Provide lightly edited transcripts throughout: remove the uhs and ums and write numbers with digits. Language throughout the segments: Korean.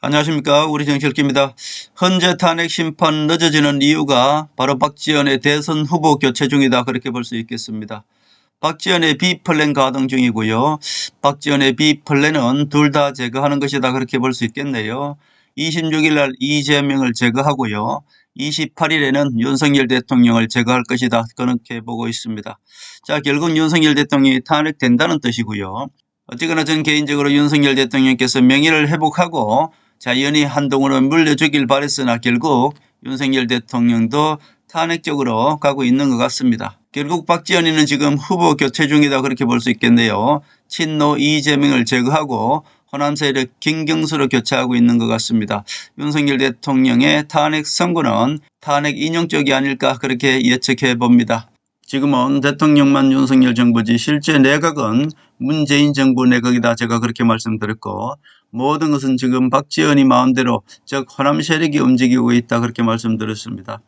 안녕하십니까. 우리 정철기입니다. 현재 탄핵 심판 늦어지는 이유가 바로 박지원의 대선 후보 교체 중이다, 그렇게 볼 수 있겠습니다. 박지원의 B플랜 가동 중이고요. 박지원의 B플랜은 둘 다 제거하는 것이다, 그렇게 볼 수 있겠네요. 26일 날 이재명을 제거하고요. 28일에는 윤석열 대통령을 제거할 것이다, 그렇게 보고 있습니다. 자, 결국 윤석열 대통령이 탄핵된다는 뜻이고요. 어쨌거나 전 개인적으로 윤석열 대통령께서 명예를 회복하고 자연히 한동훈을 물려주길 바랬으나 결국 윤석열 대통령도 탄핵 쪽으로 가고 있는 것 같습니다. 결국 박지원이는 지금 후보 교체 중이다, 그렇게 볼 수 있겠네요. 친노 이재명을 제거하고 호남 세력 김경수로 교체하고 있는 것 같습니다. 윤석열 대통령의 탄핵 선고는 탄핵 인용 쪽이 아닐까, 그렇게 예측해 봅니다. 지금은 대통령만 윤석열 정부지 실제 내각은 문재인 정부 내각이다, 제가 그렇게 말씀드렸고, 모든 것은 지금 박지원이 마음대로, 즉 호남 세력이 움직이고 있다, 그렇게 말씀드렸습니다.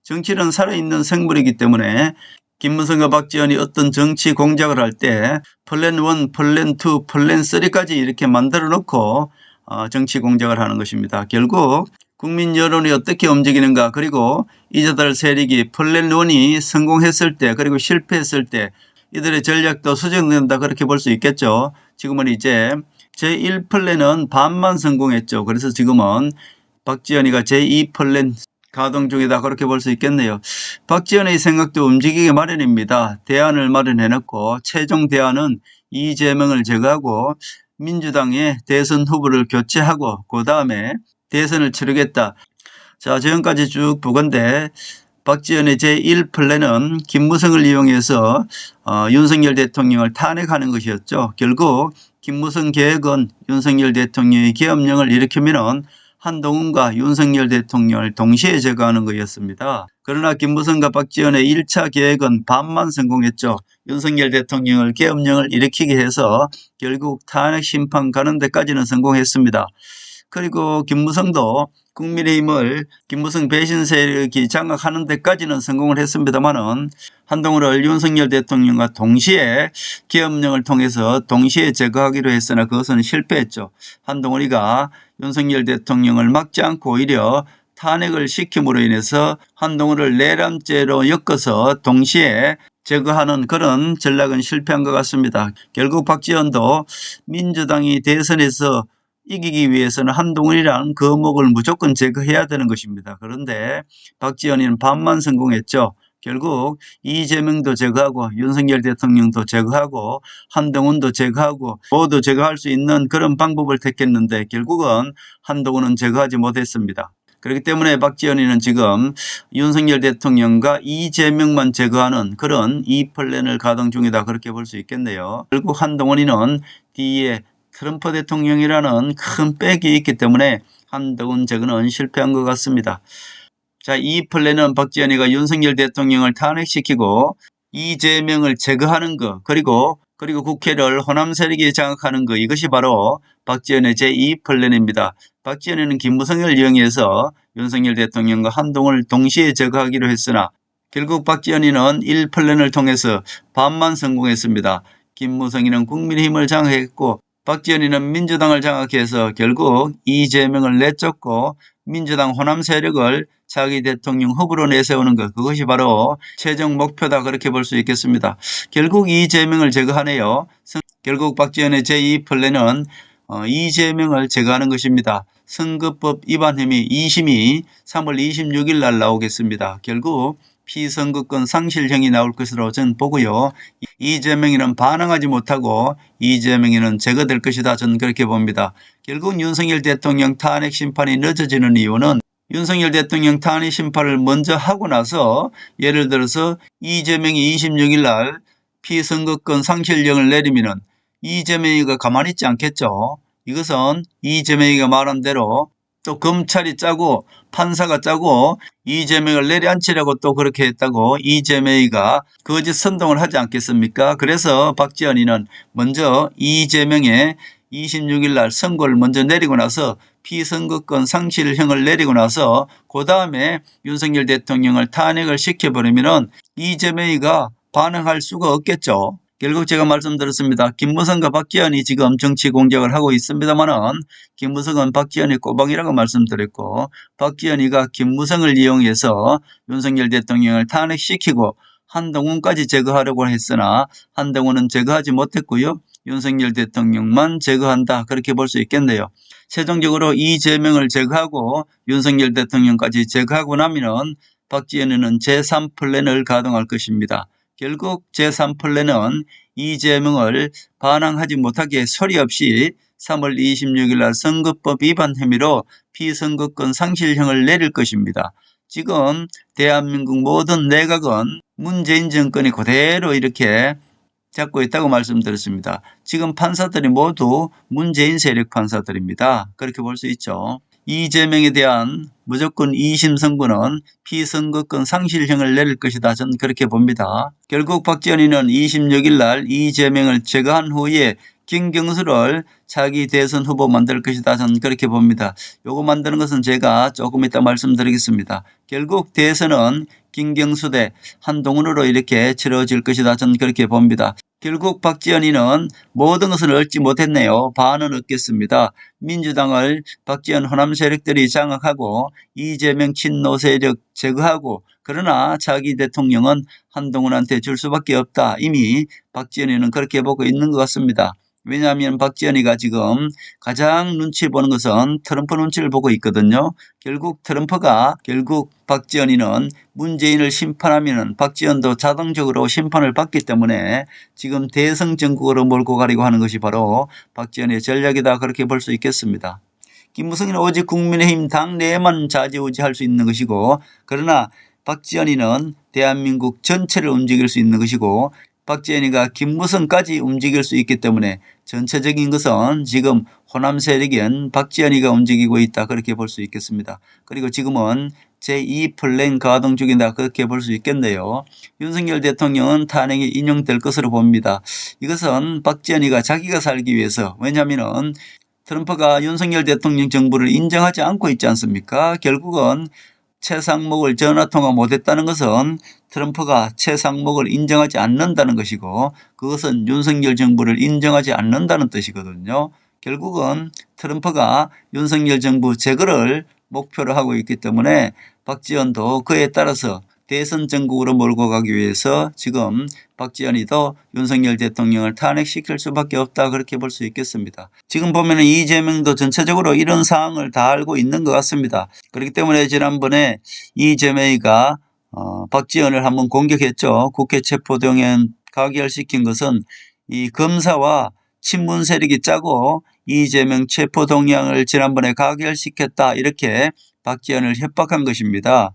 정치는 살아있는 생물이기 때문에 김무성과 박지원이 어떤 정치 공작을 할 때 플랜 1, 플랜 2, 플랜 3까지 이렇게 만들어 놓고 정치 공작을 하는 것입니다. 결국 국민 여론이 어떻게 움직이는가, 그리고 이자들 세력이 플랜 1이 성공했을 때 그리고 실패했을 때 이들의 전략도 수정된다, 그렇게 볼 수 있겠죠. 지금은 이제 제1플랜은 반만 성공했죠. 그래서 지금은 박지원이가 제2플랜 가동 중이다, 그렇게 볼 수 있겠네요. 박지원의 생각도 움직이기 마련입니다. 대안을 마련해놓고 최종 대안은 이재명을 제거하고 민주당의 대선 후보를 교체하고 그 다음에 대선을 치르겠다. 자, 지금까지 쭉 보건대 박지원의 제1플랜은 김무성을 이용해서 윤석열 대통령을 탄핵하는 것이었죠. 결국 김무성 계획은 윤석열 대통령의 계엄령을 일으키면 한동훈과 윤석열 대통령을 동시에 제거하는 것이었습니다. 그러나 김무성과 박지원의 1차 계획은 반만 성공했죠. 윤석열 대통령을 계엄령을 일으키게 해서 결국 탄핵 심판 가는 데까지는 성공했습니다. 그리고 김무성도 국민의힘을 김무성 배신 세력이 장악하는 데까지는 성공을 했습니다만은 한동훈을 윤석열 대통령과 동시에 계엄령을 통해서 동시에 제거하기로 했으나 그것은 실패했죠. 한동훈이가 윤석열 대통령을 막지 않고 오히려 탄핵을 시킴으로 인해서 한동훈을 내란죄로 엮어서 동시에 제거하는 그런 전략은 실패한 것 같습니다. 결국 박지원도 민주당이 대선에서 이기기 위해서는 한동훈이라는 거목을 무조건 제거해야 되는 것입니다. 그런데 박지원이는 반만 성공했죠. 결국 이재명도 제거하고 윤석열 대통령도 제거하고 한동훈도 제거하고 모두 제거할 수 있는 그런 방법을 택했는데 결국은 한동훈은 제거하지 못했습니다. 그렇기 때문에 박지원이는 지금 윤석열 대통령과 이재명만 제거하는 그런 이 플랜을 가동 중이다, 그렇게 볼 수 있겠네요. 결국 한동훈이는 뒤에 트럼프 대통령이라는 큰 백이 있기 때문에 한동훈 제거는 실패한 것 같습니다. 자, 이 플랜은 박지원이가 윤석열 대통령을 탄핵시키고 이재명을 제거하는 것, 그리고 국회를 호남 세력이 장악하는 것, 이것이 바로 박지원의 제2플랜입니다. 박지원이는 김무성을 이용해서 윤석열 대통령과 한동훈을 동시에 제거하기로 했으나 결국 박지원이는 1플랜을 통해서 반만 성공했습니다. 김무성이는 국민의힘을 장악했고 박지원이는 민주당을 장악해서 결국 이재명을 내쫓고 민주당 호남 세력을 자기 대통령 후보로 내세우는 것, 그것이 바로 최종 목표다, 그렇게 볼 수 있겠습니다. 결국 이재명을 제거하네요. 결국 박지원의 제2플랜은 이재명을 제거하는 것입니다. 선거법 위반 혐의 2심이 3월 26일 날 나오겠습니다. 결국 피선거권 상실형이 나올 것으로 저는 보고요. 이재명이는 반항하지 못하고 이재명이는 제거될 것이다, 저는 그렇게 봅니다. 결국 윤석열 대통령 탄핵 심판이 늦어지는 이유는 윤석열 대통령 탄핵 심판을 먼저 하고 나서 예를 들어서 이재명이 26일 날 피선거권 상실령을 내리면 이재명이가 가만히 있지 않겠죠. 이것은 이재명이가 말한 대로 또 검찰이 짜고 판사가 짜고 이재명을 내려앉히려고 또 그렇게 했다고 이재명이가 거짓 선동을 하지 않겠습니까? 그래서 박지원이는 먼저 이재명의 26일 날 선고를 먼저 내리고 나서 피선거권 상실형을 내리고 나서 그 다음에 윤석열 대통령을 탄핵을 시켜버리면 이재명이가 반응할 수가 없겠죠. 결국 제가 말씀드렸습니다. 김무성과 박지원이 지금 정치 공작을 하고 있습니다만은 김무성은 박지원의 꼬박이라고 말씀드렸고 박지원이가 김무성을 이용해서 윤석열 대통령을 탄핵시키고 한동훈까지 제거하려고 했으나 한동훈은 제거하지 못했고요. 윤석열 대통령만 제거한다 그렇게 볼 수 있겠네요. 최종적으로 이재명을 제거하고 윤석열 대통령까지 제거하고 나면은 박지원이는 제3플랜을 가동할 것입니다. 결국 제3플랜은 이재명을 반항하지 못하게 소리 없이 3월 26일 날 선거법 위반 혐의로 피선거권 상실형을 내릴 것입니다. 지금 대한민국 모든 내각은 문재인 정권이 그대로 이렇게 잡고 있다고 말씀드렸습니다. 지금 판사들이 모두 문재인 세력 판사들입니다. 그렇게 볼 수 있죠. 이재명에 대한 무조건 2심 선고는 피선거권 상실형을 내릴 것이다. 저는 그렇게 봅니다. 결국 박지원이는 26일 날 이재명을 제거한 후에 김경수를 자기 대선 후보 만들 것이다. 저는 그렇게 봅니다. 요거 만드는 것은 제가 조금 이따 말씀드리겠습니다. 결국 대선은 김경수 대 한동훈으로 이렇게 치러질 것이다. 저는 그렇게 봅니다. 결국 박지원이는 모든 것을 얻지 못했네요. 반은 얻겠습니다. 민주당을 박지원 호남 세력들이 장악하고 이재명 친노 세력 제거하고 그러나 자기 대통령은 한동훈한테 줄 수밖에 없다. 이미 박지원이는 그렇게 보고 있는 것 같습니다. 왜냐하면 박지원이가 지금 가장 눈치 보는 것은 트럼프 눈치를 보고 있거든요. 결국 박지원이는 문재인을 심판하면 박지원도 자동적으로 심판을 받기 때문에 지금 대성 정국으로 몰고 가려고 하는 것이 바로 박지원의 전략이다 그렇게 볼 수 있겠습니다. 김무성이는 오직 국민의힘 당내에만 좌지우지할 수 있는 것이고 그러나 박지원이는 대한민국 전체를 움직일 수 있는 것이고 박지원이가 김무성까지 움직일 수 있기 때문에 전체적인 것은 지금 호남 세력인 박지원이가 움직이고 있다 그렇게 볼 수 있겠습니다. 그리고 지금은 제2플랜 가동 중이다 그렇게 볼 수 있겠네요. 윤석열 대통령은 탄핵에 인용될 것으로 봅니다. 이것은 박지원이가 자기가 살기 위해서 왜냐하면 트럼프가 윤석열 대통령 정부를 인정하지 않고 있지 않습니까? 결국은 최상목을 전화통화 못했다는 것은 트럼프가 최상목을 인정하지 않는다는 것이고 그것은 윤석열 정부를 인정하지 않는다는 뜻이거든요. 결국은 트럼프가 윤석열 정부 제거를 목표로 하고 있기 때문에 박지원도 그에 따라서 대선 전국으로 몰고 가기 위해서 지금 박지원이도 윤석열 대통령을 탄핵시킬 수밖에 없다 그렇게 볼 수 있겠습니다. 지금 보면 이재명도 전체적으로 이런 상황을 다 알고 있는 것 같습니다. 그렇기 때문에 지난번에 이재명이가 박지원을 한번 공격했죠. 국회 체포동의안 가결시킨 것은 이 검사와 친문 세력이 짜고 이재명 체포동의안을 지난번에 가결시켰다 이렇게 박지원을 협박한 것입니다.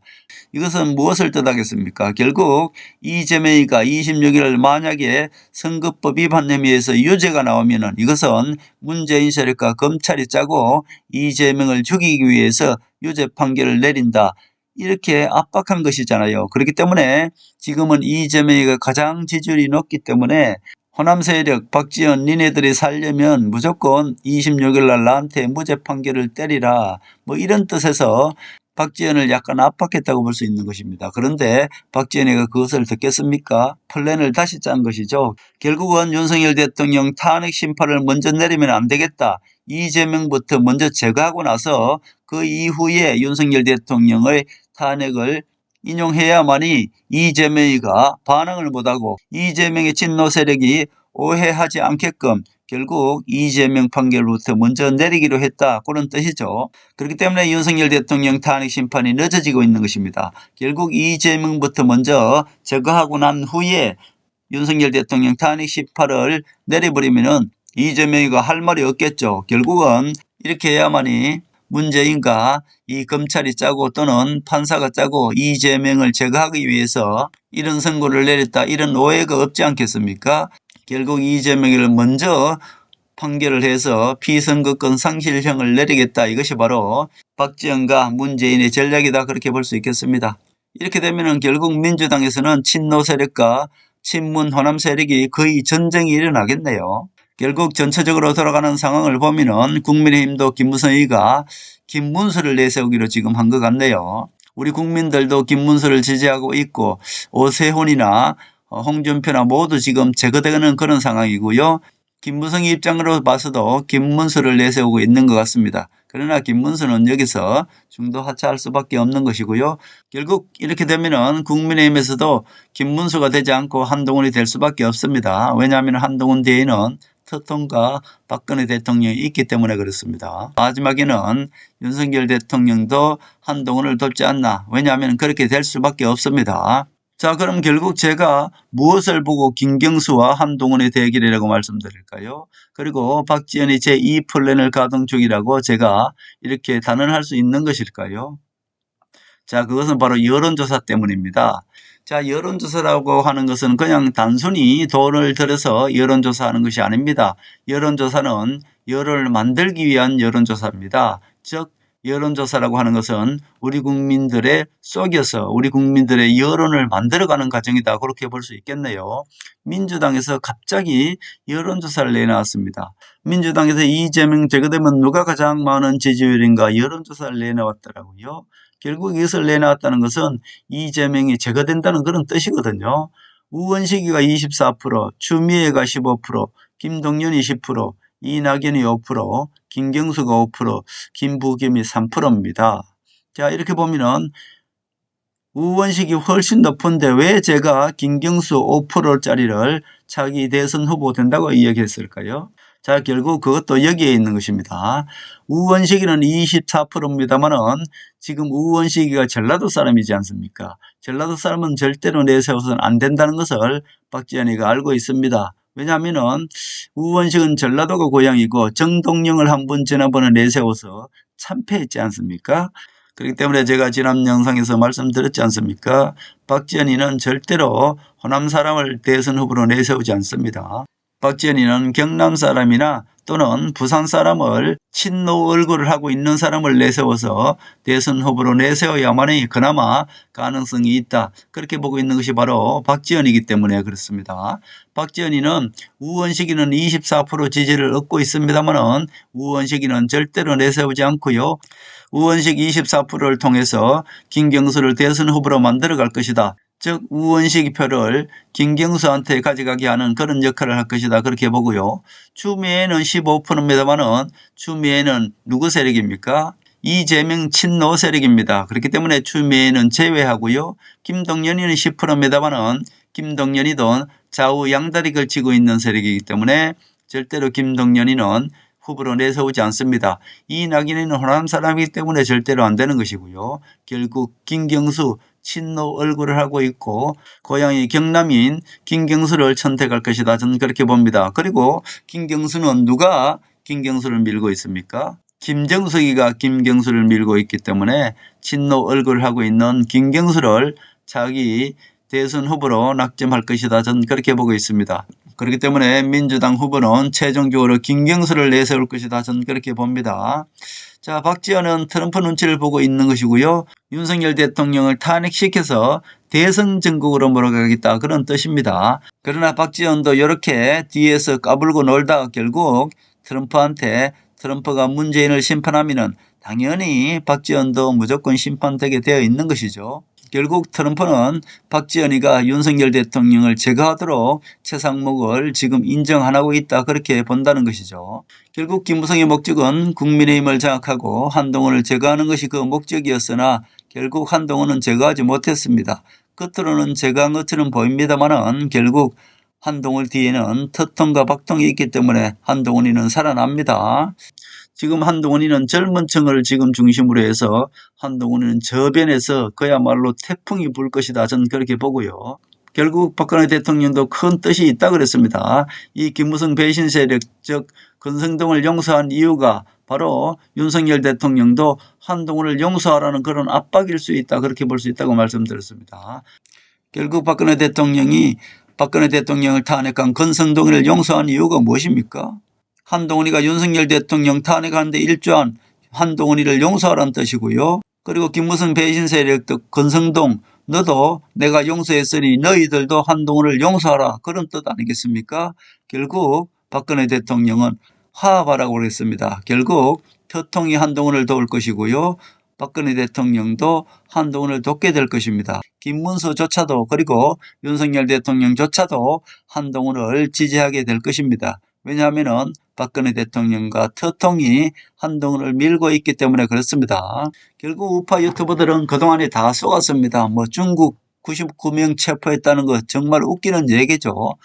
이것은 무엇을 뜻하겠습니까? 결국 이재명이가 26일 만약에 선거법 위반 혐의에서 유죄가 나오면 이것은 문재인 세력과 검찰이 짜고 이재명을 죽이기 위해서 유죄 판결을 내린다. 이렇게 압박한 것이잖아요. 그렇기 때문에 지금은 이재명이가 가장 지지율이 높기 때문에 호남 세력 박지원 니네들이 살려면 무조건 26일 날 나한테 무죄 판결을 때리라 뭐 이런 뜻에서 박지원을 약간 압박했다고 볼 수 있는 것입니다. 그런데 박지원이가 그것을 듣겠습니까? 플랜을 다시 짠 것이죠. 결국은 윤석열 대통령 탄핵 심판을 먼저 내리면 안 되겠다. 이재명부터 먼저 제거하고 나서 그 이후에 윤석열 대통령의 탄핵을 인용해야만이 이재명이가 반항을 못하고 이재명의 친노 세력이 오해하지 않게끔 결국 이재명 판결부터 먼저 내리기로 했다 그런 뜻이죠. 그렇기 때문에 윤석열 대통령 탄핵 심판이 늦어지고 있는 것입니다. 결국 이재명부터 먼저 제거하고 난 후에 윤석열 대통령 탄핵 심판을 내려버리면 이재명이가 할 말이 없겠죠. 결국은 이렇게 해야만이 문재인과 이 검찰이 짜고 또는 판사가 짜고 이재명을 제거하기 위해서 이런 선고를 내렸다 이런 오해가 없지 않겠습니까? 결국 이재명을 먼저 판결을 해서 피선거권 상실형을 내리겠다 이것이 바로 박지원과 문재인의 전략이다 그렇게 볼 수 있겠습니다. 이렇게 되면 결국 민주당에서는 친노 세력과 친문 호남 세력이 거의 전쟁이 일어나겠네요. 결국 전체적으로 돌아가는 상황을 보면은 국민의힘도 김무성이가 김문수를 내세우기로 지금 한 것 같네요. 우리 국민들도 김문수를 지지하고 있고 오세훈이나 홍준표나 모두 지금 제거되는 그런 상황이고요. 김무성의 입장으로 봐서도 김문수를 내세우고 있는 것 같습니다. 그러나 김문수는 여기서 중도 하차할 수밖에 없는 것이고요. 결국 이렇게 되면은 국민의힘에서도 김문수가 되지 않고 한동훈이 될 수밖에 없습니다. 왜냐하면 한동훈 뒤에는 특통과 박근혜 대통령이 있기 때문에 그렇습니다. 마지막에는 윤석열 대통령도 한동훈을 돕지 않나. 왜냐하면 그렇게 될 수밖에 없습니다. 자, 그럼 결국 제가 무엇을 보고 김경수와 한동훈의 대결이라고 말씀드릴까요? 그리고 박지원이 제2플랜을 가동 중이라고 제가 이렇게 단언할 수 있는 것일까요? 자, 그것은 바로 여론조사 때문입니다. 자, 여론조사라고 하는 것은 그냥 단순히 돈을 들여서 여론조사하는 것이 아닙니다. 여론조사는 여론을 만들기 위한 여론조사입니다. 즉, 여론조사라고 하는 것은 우리 국민들의 속여서 우리 국민들의 여론을 만들어가는 과정이다. 그렇게 볼 수 있겠네요. 민주당에서 갑자기 여론조사를 내놨습니다. 민주당에서 이재명 제거되면 누가 가장 많은 지지율인가 여론조사를 내놓았더라고요. 결국 이것을 내놨다는 것은 이재명이 제거된다는 그런 뜻이거든요. 우원식이가 24%, 추미애가 15%, 김동연이 10%, 이낙연이 5%, 김경수가 5%, 김부겸이 3%입니다. 자, 이렇게 보면은 우원식이 훨씬 높은데 왜 제가 김경수 5%짜리를 차기 대선 후보 된다고 이야기했을까요? 자, 결국 그것도 여기에 있는 것입니다. 우원식이는 24%입니다만은 지금 우원식이가 전라도 사람이지 않습니까? 전라도 사람은 절대로 내세워서는 안 된다는 것을 박지원이가 알고 있습니다. 왜냐하면은 우원식은 전라도가 고향이고 정동영을 한번 지난번에 내세워서 참패했지 않습니까? 그렇기 때문에 제가 지난 영상에서 말씀드렸지 않습니까? 박지원이는 절대로 호남 사람을 대선 후보로 내세우지 않습니다. 박지원이는 경남 사람이나 또는 부산 사람을 친노 얼굴을 하고 있는 사람을 내세워서 대선 후보로 내세워야만이 그나마 가능성이 있다. 그렇게 보고 있는 것이 바로 박지원이기 때문에 그렇습니다. 박지원이는 우원식이는 24% 지지를 얻고 있습니다만은 우원식이는 절대로 내세우지 않고요. 우원식 24%를 통해서 김경수를 대선 후보로 만들어 갈 것이다. 즉 우원식 표를 김경수한테 가져가게 하는 그런 역할을 할 것이다. 그렇게 보고요. 추미애는 15%입니다만은 추미애는 누구 세력입니까? 이재명 친노 세력입니다. 그렇기 때문에 추미애는 제외하고요. 김동연이는 10%입니다만은 김동연이도 좌우 양다리 걸치고 있는 세력이기 때문에 절대로 김동연이는 후보로 내세우지 않습니다. 이낙연이는 호남 사람이기 때문에 절대로 안 되는 것이고요. 결국 김경수 친노 얼굴을 하고 있고 고향이 경남인 김경수를 선택할 것이다. 저는 그렇게 봅니다. 그리고 김경수는 누가 김경수를 밀고 있습니까? 김정석이가 김경수를 밀고 있기 때문에 친노 얼굴을 하고 있는 김경수를 자기 대선 후보로 낙점할 것이다. 저는 그렇게 보고 있습니다. 그렇기 때문에 민주당 후보는 최종적으로 김경수를 내세울 것이다. 저는 그렇게 봅니다. 자, 박지원은 트럼프 눈치를 보고 있는 것이고요. 윤석열 대통령을 탄핵시켜서 대선 전국으로 몰아가겠다 그런 뜻입니다. 그러나 박지원도 이렇게 뒤에서 까불고 놀다가 결국 트럼프한테 트럼프가 문재인을 심판하면은 당연히 박지원도 무조건 심판되게 되어 있는 것이죠. 결국 트럼프는 박지원이가 윤석열 대통령을 제거하도록 최상목을 지금 인정 안 하고 있다 그렇게 본다는 것이죠. 결국 김무성의 목적은 국민의힘을 장악하고 한동훈을 제거하는 것이 그 목적이었으나 결국 한동훈은 제거하지 못했습니다. 겉으로는 제거한 것처럼 보입니다만 결국 한동훈 뒤에는 특통과 박통이 있기 때문에 한동훈이는 살아납니다. 지금 한동훈이는 젊은 층을 지금 중심으로 해서 한동훈은 저변에서 그야말로 태풍이 불 것이다. 저는 그렇게 보고요. 결국 박근혜 대통령도 큰 뜻이 있다 그랬습니다. 이 김무성 배신 세력 즉 권성동을 용서한 이유가 바로 윤석열 대통령도 한동훈을 용서하라는 그런 압박일 수 있다. 그렇게 볼 수 있다고 말씀드렸습니다. 결국 박근혜 대통령이 박근혜 대통령을 탄핵한 권성동을 용서한 이유가 무엇입니까? 한동훈이가 윤석열 대통령 탄핵하는데 일조한 한동훈이를 용서하라는 뜻이고요. 그리고 김무성 배신 세력도 권성동 너도 내가 용서했으니 너희들도 한동훈을 용서하라 그런 뜻 아니겠습니까? 결국 박근혜 대통령은 화합하라고 그랬습니다. 결국 특통이 한동훈을 도울 것이고요. 박근혜 대통령도 한동훈을 돕게 될 것입니다. 김문수조차도 그리고 윤석열 대통령조차도 한동훈을 지지하게 될 것입니다. 왜냐하면 박근혜 대통령과 터통이 한동훈을 밀고 있기 때문에 그렇습니다. 결국 우파 유튜버들은 그동안에 다 속았습니다. 중국 99명 체포했다는 거 정말 웃기는 얘기죠.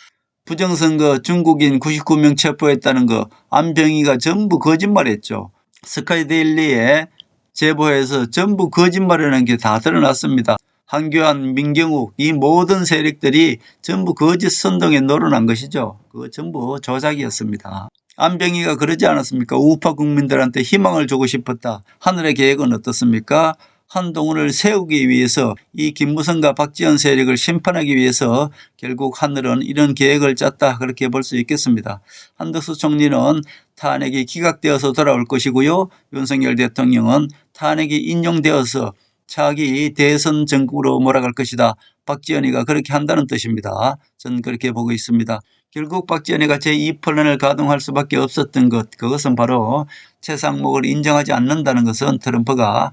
부정선거 중국인 99명 체포했다는 거 안병희가 전부 거짓말했죠. 스카이데일리에 제보해서 전부 거짓말이라는 게 다 드러났습니다. 한교안, 민경욱 이 모든 세력들이 전부 거짓 선동에 노론한 것이죠. 그거 전부 조작이었습니다. 안병희가 그러지 않았습니까? 우파 국민들한테 희망을 주고 싶었다. 하늘의 계획은 어떻습니까? 한동훈을 세우기 위해서 이 김무성과 박지원 세력을 심판하기 위해서 결국 하늘은 이런 계획을 짰다 그렇게 볼 수 있겠습니다. 한덕수 총리는 탄핵이 기각되어서 돌아올 것이고요. 윤석열 대통령은 탄핵이 인용되어서 차기 대선 정국으로 몰아갈 것이다. 박지원이가 그렇게 한다는 뜻입니다. 저는 그렇게 보고 있습니다. 결국 박지원이가 제2플랜을 가동할 수밖에 없었던 것, 그것은 바로 최상목을 인정하지 않는다는 것은 트럼프가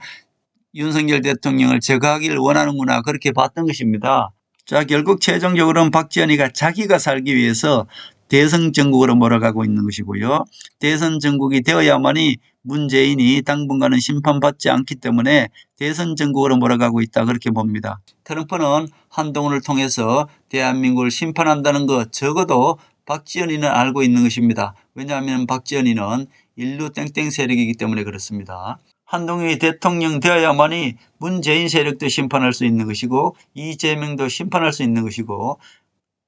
윤석열 대통령을 제거하기를 원하는구나 그렇게 봤던 것입니다. 자, 결국 최종적으로는 박지원이가 자기가 살기 위해서 대선 정국으로 몰아가고 있는 것이고요. 대선 정국이 되어야만이 문재인이 당분간은 심판받지 않기 때문에 대선 정국으로 몰아가고 있다 그렇게 봅니다. 트럼프는 한동훈을 통해서 대한민국을 심판한다는 것 적어도 박지원이는 알고 있는 것입니다. 왜냐하면 박지원이는 인류 땡땡 세력이기 때문에 그렇습니다. 한동훈이 대통령 되어야만이 문재인 세력도 심판할 수 있는 것이고 이재명도 심판할 수 있는 것이고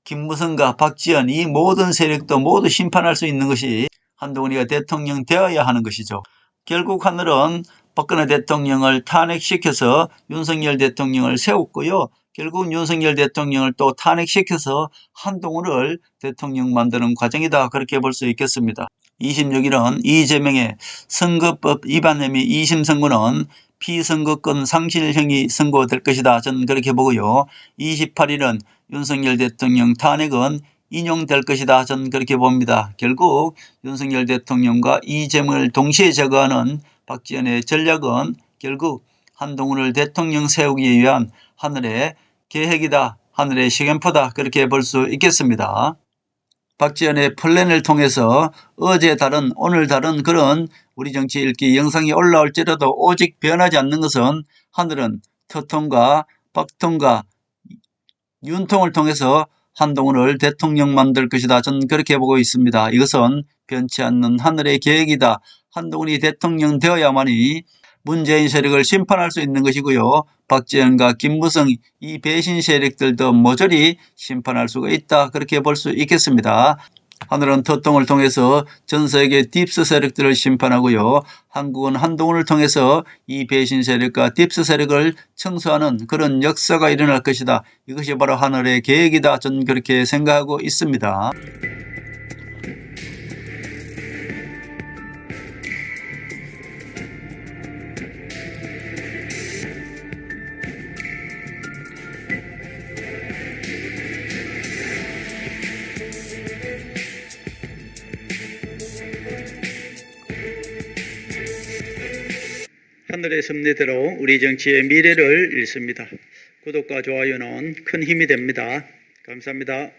김무성과 박지원 이 모든 세력도 모두 심판할 수 있는 것이 한동훈이가 대통령 되어야 하는 것이죠. 결국 하늘은 박근혜 대통령을 탄핵시켜서 윤석열 대통령을 세웠고요. 결국 윤석열 대통령을 또 탄핵시켜서 한동훈을 대통령 만드는 과정이다 그렇게 볼 수 있겠습니다. 26일은 이재명의 선거법 위반 혐의 2심 선고는 피선거권 상실형이 선고될 것이다. 저는 그렇게 보고요. 28일은 윤석열 대통령 탄핵은 인용될 것이다. 저는 그렇게 봅니다. 결국 윤석열 대통령과 이재명을 동시에 제거하는 박지원의 전략은 결국 한동훈을 대통령 세우기 위한 하늘의 계획이다. 하늘의 시간표다. 그렇게 볼 수 있겠습니다. 박지원의 플랜을 통해서 어제 다른 오늘 다른 그런 우리 정치 읽기 영상이 올라올지라도 오직 변하지 않는 것은 하늘은 터통과 박통과 윤통을 통해서 한동훈을 대통령 만들 것이다. 저는 그렇게 보고 있습니다. 이것은 변치 않는 하늘의 계획이다. 한동훈이 대통령 되어야만이 문재인 세력을 심판할 수 있는 것이고요. 박지원과 김무성 이 배신 세력들도 모조리 심판할 수가 있다. 그렇게 볼 수 있겠습니다. 하늘은 터통을 통해서 전 세계 딥스 세력들을 심판하고요. 한국은 한동훈을 통해서 이 배신 세력과 딥스 세력을 청소하는 그런 역사가 일어날 것이다. 이것이 바로 하늘의 계획이다. 저는 그렇게 생각하고 있습니다. 하늘의 섭리대로 우리 정치의 미래를 읽습니다. 구독과 좋아요는 큰 힘이 됩니다. 감사합니다.